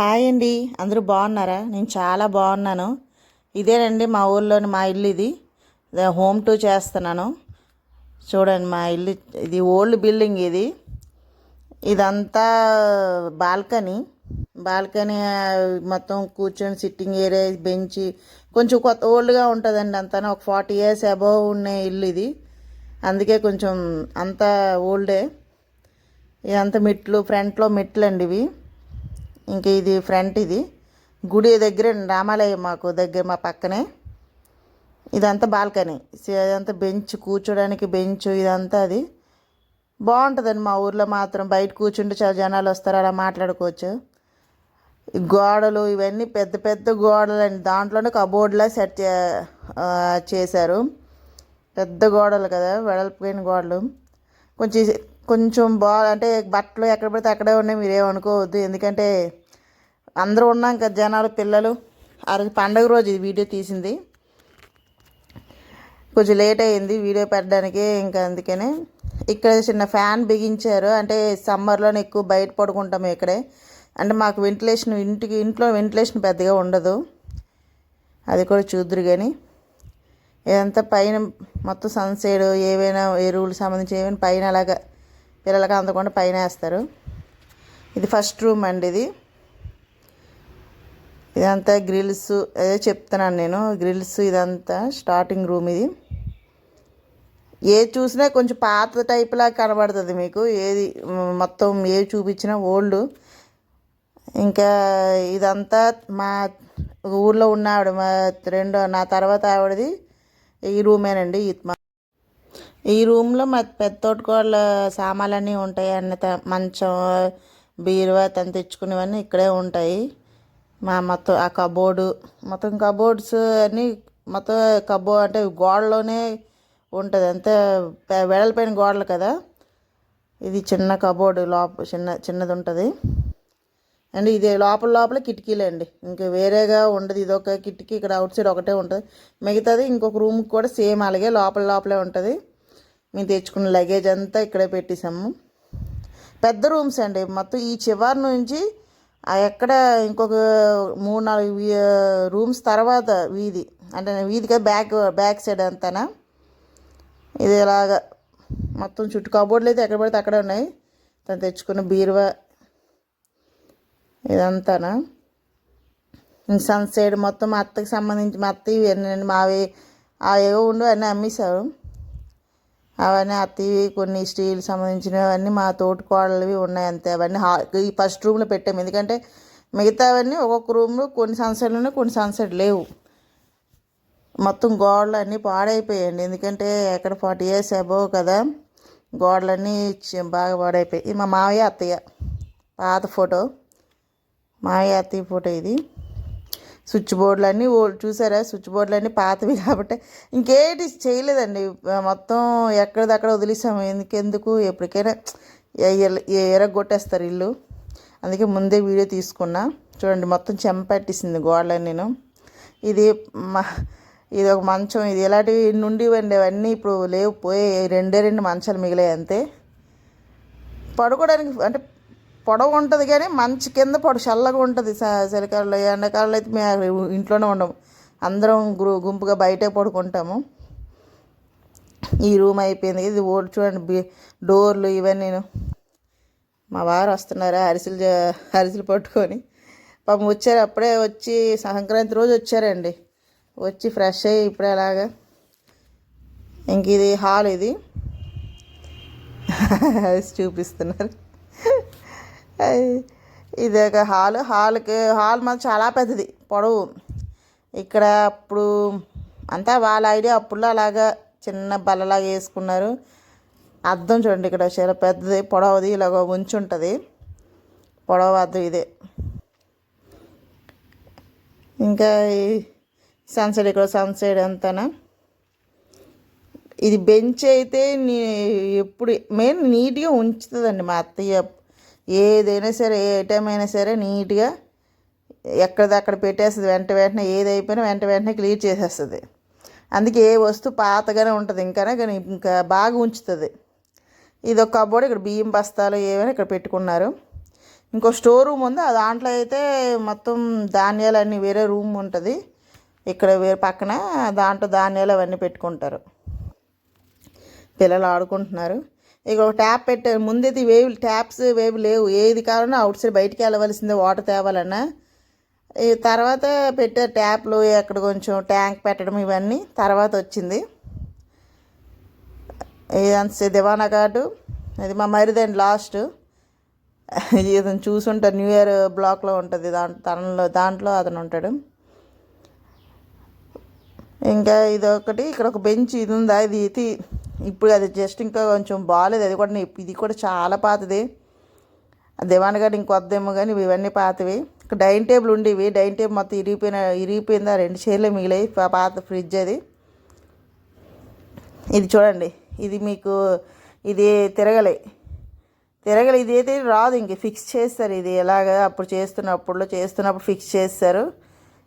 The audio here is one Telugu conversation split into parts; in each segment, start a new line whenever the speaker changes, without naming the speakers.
హాయ్ అండి. అందరూ బాగున్నారా? నేను చాలా బాగున్నాను. ఇదేనండి మా ఊర్లోని మా ఇల్లు. ఇది హోమ్ టూర్ చేస్తున్నాను. చూడండి మా ఇల్లు. ఇది ఓల్డ్ బిల్డింగ్. ఇదంతా బాల్కనీ. బాల్కనీ మొత్తం కూర్చొని సిట్టింగ్ ఏరియా, బెంచ్. కొంచెం కొత్త ఓల్డ్గా ఉంటుందండి. అంతా ఒక 40 years అబవ్ ఉన్న ఇల్లు ఇది. అందుకే కొంచెం అంతా ఓల్డే. ఇదంతా మెట్లు, ఫ్రంట్లో మెట్లు అండి ఇవి. ఇంక ఇది ఫ్రంట్. ఇది గుడి దగ్గర రామాలయం మాకు దగ్గర, మా పక్కనే. ఇదంతా బాల్కనీ. ఇదంతా బెంచ్, కూర్చోడానికి బెంచ్. ఇదంతా అది బాగుంటుందండి. మా ఊర్లో మాత్రం బయట కూర్చుంటే చాలా జనాలు వస్తారు, అలా మాట్లాడుకోవచ్చు. ఈ గోడలు ఇవన్నీ పెద్ద పెద్ద గోడలు అండి. దాంట్లోనే కబోర్డ్లా సెట్ చేశారు. పెద్ద గోడలు కదా, వెడల్పోయిన గోడలు. కొంచెం కొంచెం అంటే బట్టలు ఎక్కడ పడితే అక్కడే ఉన్నాయి, మీరేమనుకోవద్దు. ఎందుకంటే అందరూ ఉన్నాం కదా, జనాలు, పిల్లలు. ఆ రోజు పండగ రోజు ఇది వీడియో తీసింది. కొంచెం లేట్ అయింది వీడియో పెట్టడానికి. ఇంకా అందుకనే ఇక్కడ చిన్న ఫ్యాన్ బిగించారు. అంటే సమ్మర్లోనే ఎక్కువ బయట పడుకుంటాము ఇక్కడే. అంటే మాకు వెంటిలేషన్, ఇంట్లో వెంటిలేషన్ పెద్దగా ఉండదు. అది కూడా చూద్దరు. కానీ ఇదంతా పైన మొత్తం సన్సైడ్ ఏవైనా ఎరువులకు సంబంధించి ఏమైనా పైన అలాగా పిల్లలకి అందకుండా పైన వేస్తారు. ఇది ఫస్ట్ రూమ్ అండి. ఇదంతా గ్రిల్స్. అదే చెప్తున్నాను నేను, గ్రిల్స్. ఇదంతా స్టార్టింగ్ రూమ్. ఇది ఏది చూసినా కొంచెం పాత టైప్లా కనబడుతుంది మీకు. ఏది మొత్తం ఏది చూపించినా ఓల్డ్. ఇంకా ఇదంతా మా ఊర్లో ఉన్న ఆవిడ, నా తర్వాత ఆవిడది ఈ రూమేనండి. ఈ రూమ్లో మా పెద్ద తోటకోళ్ళ సామాన్లన్నీ ఉంటాయి. మంచం, బీరువా, తను తెచ్చుకునేవన్నీ ఇక్కడే ఉంటాయి. మొత్తం ఆ కబోర్డు, మొత్తం కబోర్డ్స్ అన్నీ మొత్తం అంటే గోడలోనే ఉంటుంది. అంతే వెడల్పోయిన గోడలు కదా. ఇది చిన్న కబోర్డు, చిన్నది ఉంటుంది అండి. ఇది లోపల కిటికీలే అండి, ఇంకా వేరేగా ఉండదు. ఇది ఒక కిటికీ ఇక్కడ అవుట్ సైడ్ ఒకటే ఉంటుంది. మిగతాది ఇంకొక రూమ్కి కూడా సేమ్ అలాగే లోపలే ఉంటుంది. మేము తెచ్చుకున్న లగేజ్ అంతా ఇక్కడే పెట్టేసాము. పెద్ద రూమ్స్ అండి మొత్తం. ఈ చివరి నుంచి ఎక్కడ ఇంకొక 3-4 రూమ్స్ తర్వాత వీధి. అంటే వీధిగా బ్యాక్ సైడ్ అంతానా. ఇది ఇలాగా మొత్తం చుట్టూ కబోర్డ్లు అయితే ఎక్కడ పడితే అక్కడే ఉన్నాయి. తను తెచ్చుకున్న బీరువా ఇదంతానా. సన్ సైడ్ మొత్తం మా అత్తకి సంబంధించి, మా అత్త ఇవన్నీ మావి ఏవో ఉండు అన్నీ అమ్మేశారు. అవన్నీ అత్తవి, కొన్ని స్టీల్ సంబంధించినవి అన్నీ మా తోటికోడలవి ఉన్నాయి అంతే. అవన్నీ ఈ ఫస్ట్ రూమ్లో పెట్టాము. ఎందుకంటే మిగతావన్నీ ఒక్కొక్క రూమ్లో కొన్ని సన్సైడ్లు ఉన్నాయి, కొన్ని సన్సైడ్ లేవు. మొత్తం గోడలు అన్నీ పాడైపోయాయండి. ఎందుకంటే ఎక్కడ 40 years అబవ్ కదా, గోడలన్నీ బాగా పాడైపోయాయి. ఇది మా మావయ్య అత్తయ్య పాత ఫోటో, మావయ్య అత్తయ్య ఫోటో. ఇది స్విచ్ బోర్డులు అన్నీ చూసారా, స్విచ్ బోర్డులు అన్నీ పాతవి కాబట్టి ఇంకేటి చేయలేదండి. మొత్తం ఎక్కడిదక్కడ వదిలేసాము. ఎందుకు ఎప్పటికైనా ఎరగొట్టేస్తారు ఇల్లు. అందుకే ముందే వీడియో తీసుకున్నా. చూడండి మొత్తం చెంపట్టేసింది గోడలని. నేను ఇది ఒక మంచం. ఇది ఇలాంటివి నుండి వండేవన్నీ ఇప్పుడు లేవు, పోయి 2 మంచాలు మిగిలాయి అంతే. పడుకోవడానికి అంటే పొడవు ఉంటుంది కానీ మంచి కింద చల్లగా ఉంటుంది. చలికాలంలో, ఎండాకాలంలో అయితే మేము ఇంట్లోనే ఉండము. అందరం గుంపుగా బయటే పడుకుంటాము. ఈ రూమ్ అయిపోయింది. ఇది చూడండి డోర్లు ఇవన్నీ. మా వారు వస్తున్నారా అరిసెలు పట్టుకొని. పాపం వచ్చారు, అప్పుడే వచ్చి సంక్రాంతి రోజు వచ్చారండి. వచ్చి ఫ్రెష్ అయ్యి ఇప్పుడే అలాగా. ఇంక ఇది హాల్. ఇది చూపిస్తున్నారు. ఇది ఒక హాల్ మాత్రం చాలా పెద్దది, పొడవు. ఇక్కడ అప్పుడు అంతా వాళ్ళ ఐడియా. అప్పుడులో అలాగా చిన్న బల్లలాగా వేసుకున్నారు. అద్దం చూడండి ఇక్కడ చాలా పెద్దది, పొడవది, ఇలాగ ఉంచి ఉంటుంది. పొడవ అద్దం ఇదే. ఇంకా ఈ సన్సైడ్, ఇక్కడ సన్సైడ్ అంతానా. ఇది బెంచ్ అయితే ఎప్పుడు మెయిన్ నీట్గా ఉంచుతుందండి మా అత్తయ్య. ఏదైనా సరే, ఏ ఐటమ్ అయినా సరే నీట్గా ఎక్కడిదక్కడ పెట్టేస్తుంది. వెంటనే ఏది అయిపోయినా వెంటనే క్లియర్ చేసేస్తుంది. అందుకే ఏ వస్తువు పాతగానే ఉంటుంది, కానీ ఇంకా బాగా ఉంచుతుంది. ఇది ఒక కబోర్డ్. ఇక్కడ బియ్యం బస్తాలు ఏమైనా ఇక్కడ పెట్టుకున్నారు. ఇంకో స్టోర్ రూమ్ ఉంది. ఆ దాంట్లో అయితే మొత్తం ధాన్యాలన్నీ వేరే రూమ్ ఉంటుంది. ఇక్కడ వేరే పక్కన దాంట్లో ధాన్యాలు అవన్నీ పెట్టుకుంటారు. పిల్లలు ఆడుకుంటున్నారు. ఇక ఒక ట్యాప్ పెట్టారు. ముందైతే ట్యాప్స్ లేవు. ఏది కావాలన్నా అవుట్ సైడ్ బయటికి వెళ్ళవలసిందే వాటర్ తేవాలన్నా. ఈ తర్వాత పెట్టే ట్యాప్లు అక్కడ కొంచెం ట్యాంక్ పెట్టడం ఇవన్నీ తర్వాత వచ్చింది. ఇదంతా దివానా కార్డు. అది మా మరిదండి లాస్ట్. ఇతను చూసుంటారు, న్యూ ఇయర్ బ్లాక్లో ఉంటుంది దాంట్లో అతను ఉంటాడు. ఇంకా ఇది ఒకటి, ఇక్కడ ఒక బెంచ్ ఇది ఉందా, ఇది ఇప్పుడు అది జస్ట్ ఇంకా కొంచెం బాగాలేదు. ఇది కూడా చాలా పాతది. దివాన్ గారు ఇంకొద్దేమో కానీ ఇవన్నీ పాతవి. ఇక్కడ డైనింగ్ టేబుల్ ఉండేవి. డైనింగ్ టేబుల్ మొత్తం ఇరిగిపోయిందా, 2 చైర్లే మిగిలాయి. పాత ఫ్రిడ్జ్ అది. ఇది చూడండి, ఇది మీకు ఇది తిరగలే ఇది అయితే రాదు. ఇంక ఫిక్స్ చేస్తారు. ఇది ఎలాగ అప్పుడు చేస్తున్నప్పుడు ఫిక్స్ చేస్తారు.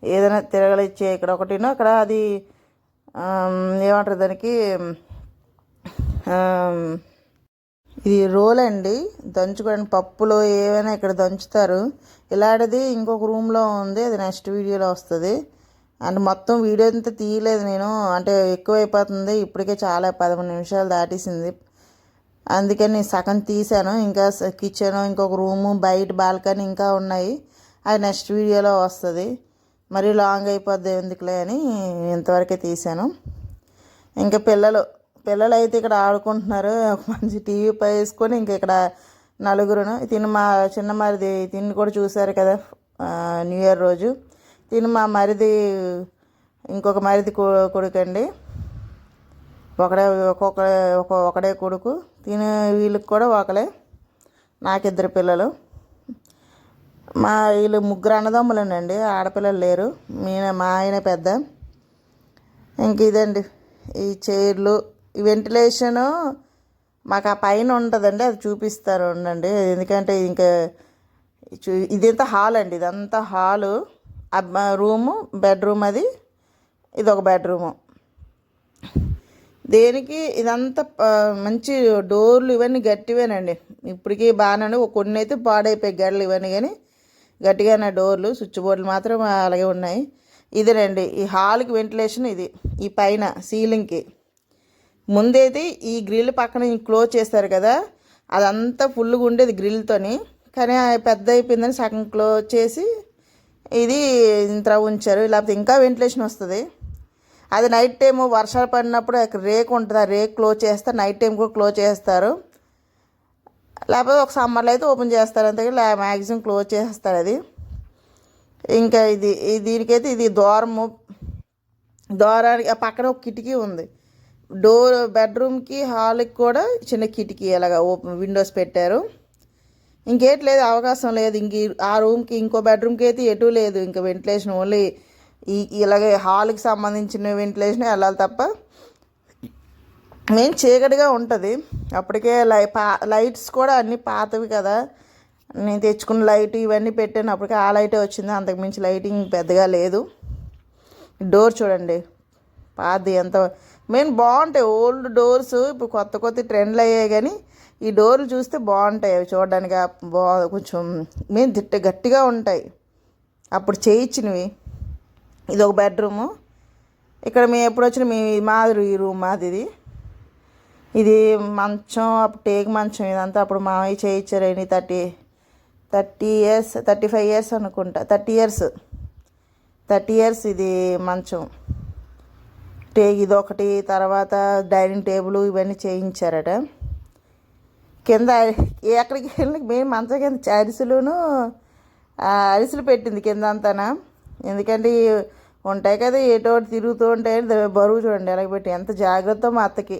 ఏదైనా తిరగలిచ్చే ఇక్కడ ఒకటినో అక్కడ అది ఏమంటారు దానికి, ఇది రోల్ అండి, దంచుకోవడానికి పప్పులో ఏవైనా ఇక్కడ దంచుతారు. ఇలాంటిది ఇంకొక రూమ్లో ఉంది, అది నెక్స్ట్ వీడియోలో వస్తుంది. అంటే మొత్తం వీడియో అంతా తీయలేదు నేను, అంటే ఎక్కువైపోతుంది. ఇప్పటికే చాలా 13 నిమిషాలు దాటేసింది. అందుకని సగం తీసాను. ఇంకా కిచెన్, ఇంకొక రూము, బయట బాల్కనీ ఇంకా ఉన్నాయి. అది నెక్స్ట్ వీడియోలో వస్తుంది. మరీ లాంగ్ అయిపోద్ది ఎందుకులే అని ఇంతవరకే తీసాను. ఇంకా పిల్లలు అయితే ఇక్కడ ఆడుకుంటున్నారు. ఒక మంచి టీవీ వేసుకొని ఇంకా ఇక్కడ నలుగురును. మా చిన్న మరిది తిని కూడా చూశారు కదా న్యూ ఇయర్ రోజు. మా మరిది ఇంకొక మరిది కొడుకండి. ఒకడే కొడుకు. వీళ్ళకి కూడా ఒకలే. నాకిద్దరు పిల్లలు. వీళ్ళు 3 అన్నదమ్ములేనండి, ఆడపిల్లలు లేరు. మా ఆయన పెద్ద. ఇంక ఇదండి ఈ చైర్లు. ఈ వెంటిలేషను మాకు ఆ పైన ఉంటుందండి, అది చూపిస్తారు ఉండండి. ఎందుకంటే ఇంకా ఇదంతా హాల్ అండి, ఇదంతా హాలు. రూము, బెడ్రూమ్, ఇది ఒక బెడ్రూము. దేనికి ఇదంతా మంచి డోర్లు ఇవన్నీ గట్టివేనండి. ఇప్పటికీ బాగానే, కొన్ని అయితే పాడైపోయాయి గడలు ఇవన్నీ, కానీ గట్టిగానే డోర్లు. స్విచ్ బోర్డులు మాత్రం అలాగే ఉన్నాయి. ఇదేనండి ఈ హాల్కి వెంటిలేషన్. ఇది ఈ పైన సీలింగ్కి ముందైతే ఈ గ్రిల్ పక్కన క్లోజ్ చేస్తారు కదా, అదంతా ఫుల్గా ఉండేది గ్రిల్తోని. కానీ పెద్ద అయిపోయిందని సగం క్లోజ్ చేసి ఇది ఇంత ఉంచారు. లేకపోతే ఇంకా వెంటిలేషన్ వస్తుంది. అది నైట్ టైము వర్షాలు పడినప్పుడు రేక్ ఉంటుంది, ఆ రేక్ క్లోజ్ చేస్తారు. నైట్ టైం కూడా క్లోజ్ చేస్తారు. లేకపోతే ఒక సమ్మర్లో అయితే ఓపెన్ చేస్తారు, అంతే మ్యాక్సిమం క్లోజ్ చేస్తారు అది. ఇంకా దీనికైతే ఇది ద్వారానికి ఆ పక్కన ఒక కిటికీ ఉంది. బెడ్రూమ్కి హాల్కి కూడా చిన్న కిటికీ అలాగా ఓపెన్ విండోస్ పెట్టారు. ఇంకేటి లేదు, అవకాశం లేదు. ఆ రూమ్కి ఇంకో బెడ్రూమ్కి అయితే ఎటు లేదు. ఇంకా వెంటిలేషన్ ఓన్లీ ఇలాగే హాల్కి సంబంధించిన వెంటిలేషన్ వెళ్ళాలి తప్ప. మెయిన్ చీకటిగా ఉంటుంది. అప్పటికే లైట్స్ కూడా అన్నీ పాతవి కదా, నేను తెచ్చుకున్న లైట్ ఇవన్నీ పెట్టాను. అప్పటికే ఆ లైటే వచ్చింది, అంతకుమించి లైటింగ్ పెద్దగా లేదు. డోర్ చూడండి పాతది ఎంత. మెయిన్ బాగుంటాయి ఓల్డ్ డోర్స్. ఇప్పుడు కొత్త ట్రెండ్లు అయ్యాయి, కానీ ఈ డోర్లు చూస్తే బాగుంటాయి. అవి చూడడానికి కొంచెం మెయిన్ గట్టిగా ఉంటాయి, అప్పుడు చేయించినవి. ఇది ఒక బెడ్రూము. ఇక్కడ మేము ఎప్పుడు వచ్చినా ఈ రూమ్ మాది. ఇది మంచం, అప్పుడు టేక్ మంచం ఇదంతా. అప్పుడు మామయ్య చేయించారని 35 ఇయర్స్ అనుకుంటా, 30 ఇయర్స్ ఇది మంచం. ఇదొకటి. తర్వాత డైనింగ్ టేబుల్ ఇవన్నీ చేయించారట. కింద ఎక్కడికి వెళ్ళి మేము మంచం కింద అరిసెలు పెట్టింది కింద అంతానా. ఎందుకంటే ఉంటాయి కదా ఏటో తిరుగుతూ ఉంటాయి. బరువు చూడండి ఎలాగ పెట్టి, ఎంత జాగ్రత్త మా అత్తకి.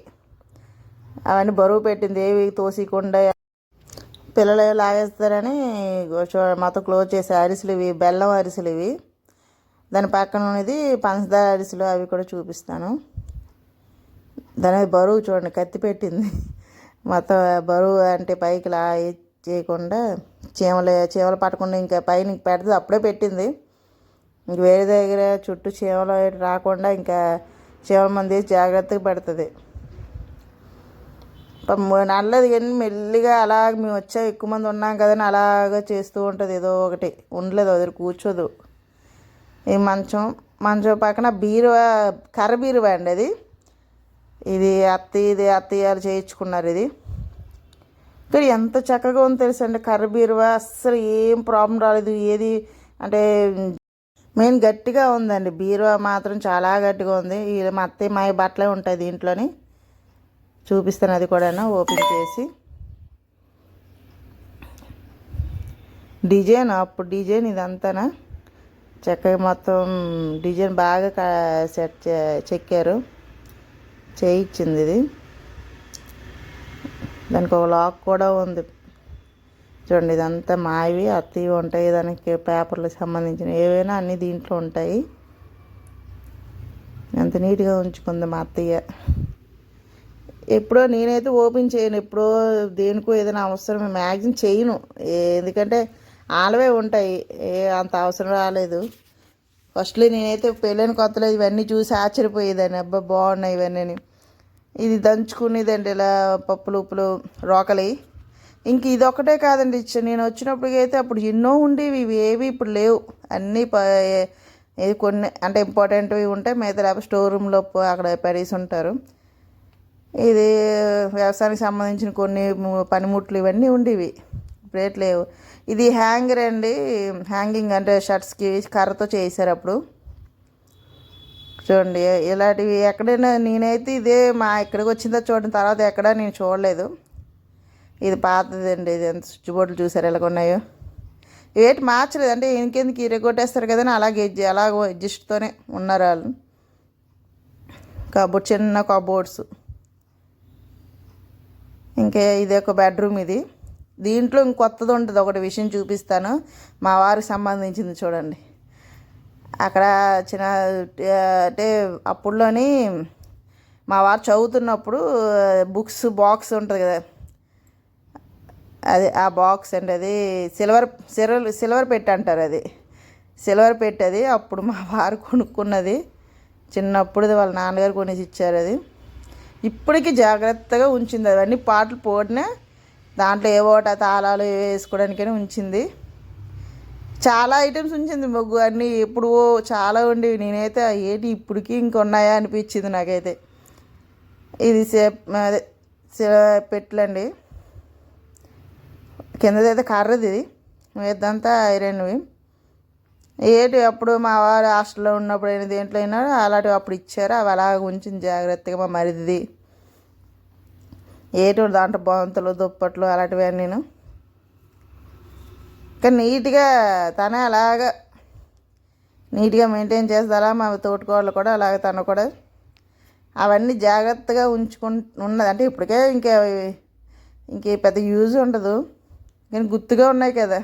అవన్నీ బరువు పెట్టింది, ఏవి తోసికుండా. పిల్లలు లాగేస్తారని మొత్తం క్లోజ్ చేసే అరిసెలు ఇవి, బెల్లం అరిసెలు ఇవి. దాని పక్కన ఉన్నది పంచదార అరిసెలు, అవి కూడా చూపిస్తాను. దాని బరువు చూడండి, కత్తి పెట్టింది. మొత్తం బరువు అంటే పైకి చేయకుండా చీమలు పట్టకుండా ఇంకా పైన పెడుతుంది. అప్పుడే పెట్టింది. ఇంక వేరే దగ్గర చుట్టూ చీమలు రాకుండా ఇంకా చీమల మంది జాగ్రత్తగా పెడుతుంది. నల్లది కానీ మెల్లిగా అలాగ మేము వచ్చా ఎక్కువ మంది ఉన్నాం కదని అలాగ చేస్తూ ఉంటుంది ఏదో ఒకటి, ఉండలేదు వదిలి కూర్చోదు. ఈ మంచం పక్కన బీరువా, కర్ర బీరువా అండి అది. ఇది అత్తయ్యలు చేయించుకున్నారు ఇది. ఇక్కడ ఎంత చక్కగా ఉంది తెలుసండి కర్ర బీరువా, అస్సలు ఏం ప్రాబ్లం రాలేదు. ఏది అంటే మెయిన్ గట్టిగా ఉందండి, బీరువా మాత్రం చాలా గట్టిగా ఉంది. మా అత్తయ్య మా బట్టలే ఉంటాయి దీంట్లోని. చూపిస్తాను అది కూడా ఓపెన్ చేసి. డిజైన్ అప్పుడు డిజైన్ ఇదంతానా చక్కగా మొత్తం డిజైన్ బాగా చెక్కారు, చేయించింది ఇది. దానికి ఒక లాక్ కూడా ఉంది చూడండి. ఇదంతా మావి అత్తవి ఉంటాయి, దానికి పేపర్లకు సంబంధించిన ఏవైనా అన్నీ దీంట్లో ఉంటాయి. ఎంత నీట్గా ఉంచుకుంది మా అత్తయ్య. ఎప్పుడో నేనైతే ఓపెన్ చేయను, ఎప్పుడో దేనికో ఏదైనా అవసరం మ్యాక్సిమం చేయను, ఎందుకంటే ఆలవే ఉంటాయి, అంత అవసరం రాలేదు. ఫస్ట్లో నేనైతే పెళ్ళైన కొత్తలో ఇవన్నీ చూసి ఆశ్చర్యపోయేదాన్ని, అబ్బా బాగున్నాయి ఇవన్నీ. ఇది దంచుకునేదండి ఇలా పప్పులు ఉప్పులు రోకలి. ఇంక ఇది ఒకటే కాదండి, నేను వచ్చినప్పటికైతే అప్పుడు ఎన్నో ఉండేవి, ఇవి ఏవి ఇప్పుడు లేవు. అన్నీ కొన్ని అంటే ఇంపార్టెంట్వి ఉంటాయి, మిగతా లేకపోతే స్టోర్ రూమ్లో అక్కడ పడేసి ఉంటారు. ఇది వ్యవసాయానికి సంబంధించిన కొన్ని పనిముట్లు ఇవన్నీ ఉండేవి, ఇప్పుడేట్ లేవు. ఇది హ్యాంగర్ అండి, హ్యాంగింగ్ అంటే షర్ట్స్కి కర్రతో చేశారు అప్పుడు. చూడండి ఇలాంటివి ఎక్కడైనా నేనైతే ఇదే ఇక్కడికి వచ్చిందో చూడడం, తర్వాత ఎక్కడ నేను చూడలేదు. ఇది పాతదండి, ఇది ఎంత స్విచ్ బోర్డులు చూసారు ఎలాగ ఉన్నాయో. ఇవేటి మార్చలేదు అంటే ఇంకెందుకు ఇరగొట్టేస్తారు కదా అని అలాగే అడ్జస్ట్తోనే ఉన్నారు వాళ్ళు. చిన్న కబోర్డ్స్. ఇంకా ఇది ఒక బెడ్రూమ్. ఇది దీంట్లో ఇంకొత్తది ఉంటుంది, ఒకటి విషయం చూపిస్తాను, మా వారికి సంబంధించింది చూడండి. అక్కడ చిన్న అంటే అప్పుడులోని మా వారు చదువుతున్నప్పుడు బుక్స్ బాక్స్ ఉంటుంది కదా, అది ఆ బాక్స్ అండి, అది సిల్వర్ పెట్టి అంటారు, అది సిల్వర్ పెట్టి. అది అప్పుడు మా వారు కొనుక్కున్నది చిన్నప్పుడు, వాళ్ళ నాన్నగారు కొనేసి ఇచ్చారు. అది ఇప్పటికీ జాగ్రత్తగా ఉంచింది. అవన్నీ పాటలు పోడినా దాంట్లో ఏవోట తాళాలు వేసుకోవడానికైనా ఉంచింది. చాలా ఐటమ్స్ ఉంచింది, ముగ్గు అన్నీ ఎప్పుడు చాలా ఉండేవి. నేనైతే ఏంటి ఇప్పటికీ ఇంకొన్నాయా అనిపించింది నాకైతే. ఇది అదే పెట్లండి, కిందదైతే కర్రది, ఇదంతా ఐరన్వి. ఏంటి అప్పుడు మా వారు హాస్టల్లో ఉన్నప్పుడు అయినా దేంట్లో అయినా అలాంటివి అప్పుడు ఇచ్చారు, అవి అలాగ ఉంచింది జాగ్రత్తగా. మా మరిది ఏటో దాంట్లో బొంతలు దుప్పట్లు అలాంటివి నేను. కానీ నీట్గా తనే అలాగా నీట్గా మెయింటైన్ చేస్తారా, మా తోటికోళ్ళు కూడా అలాగే తను కూడా అవన్నీ జాగ్రత్తగా ఉన్నది. అంటే ఇప్పటికే ఇంకే పెద్ద యూజ్ ఉండదు, కానీ గుర్తుగా ఉన్నాయి కదా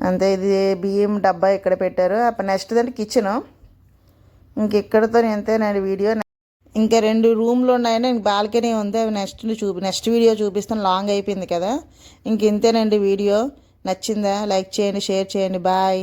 అంతే. ఇది బియ్యం డబ్బా ఇక్కడ పెట్టారు. అప్పుడు నెక్స్ట్ అంటే కిచెను. ఇక్కడతో ఎంతేనండి వీడియో. ఇంకా 2 రూమ్లు ఉన్నాయని బాల్కనీ ఉంది, అవి నెక్స్ట్ వీడియో చూపిస్తాను, లాంగ్ అయిపోయింది కదా. ఇంతేనండి వీడియో. నచ్చిందా? లైక్ చేయండి, షేర్ చేయండి. బాయ్.